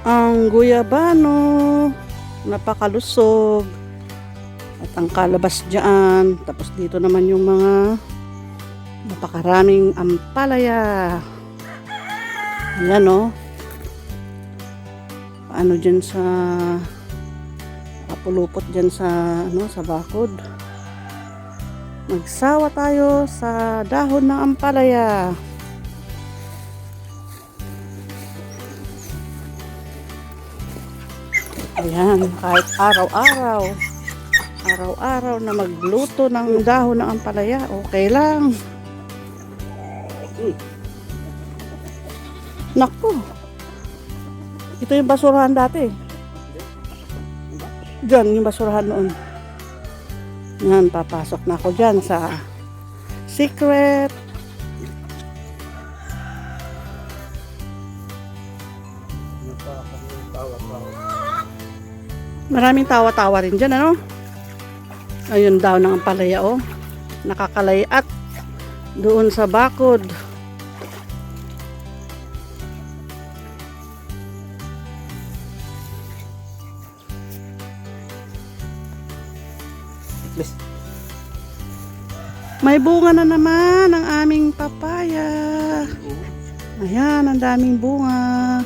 Ang guyabano, napakalusog. At ang kalabas dyan. Tapos dito naman yung mga napakaraming ampalaya. Ayan o. Paano dyan sa kapulupot dyan sa sa bakod. Magsawa tayo sa dahon ng ampalaya. Ayan, kahit araw-araw na magluto ng dahon ng ampalaya, okay lang. Naku, ito yung basurahan dati. Diyan yung basurahan noon. Yan, papasok na ako dyan sa secret. Maraming tawa-tawa rin dyan, ano? Ayun daw ng ampalaya, oh. Nakakalayat doon sa bakod. May bunga na naman ang aming papaya. Ayan, ang daming bunga.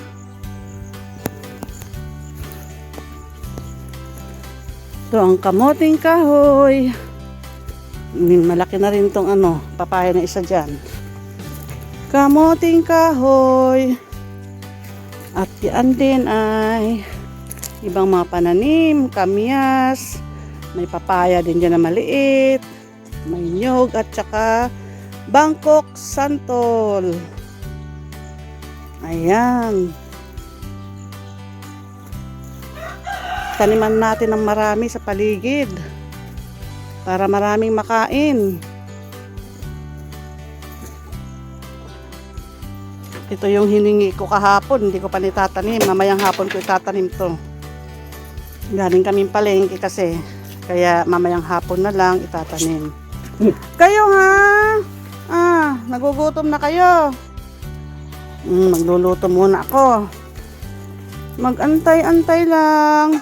Ito ang kamoting kahoy. Malaki na rin tong papaya na isa dyan. Kamoting kahoy. At yan din ay ibang mga pananim, kamyas. May papaya din dyan na maliit. May nyog at saka Bangkok santol. Ayan. Taniman natin ng marami sa paligid para maraming makain. Ito yung hiningi ko kahapon, hindi ko pa nitatanim. Mamayang hapon ko itatanim to. Galing kaming palengke kasi, kaya mamayang hapon na lang itatanim. Kayo ha? Nagugutom na kayo. Magluluto muna ako. Mag-antay-antay lang.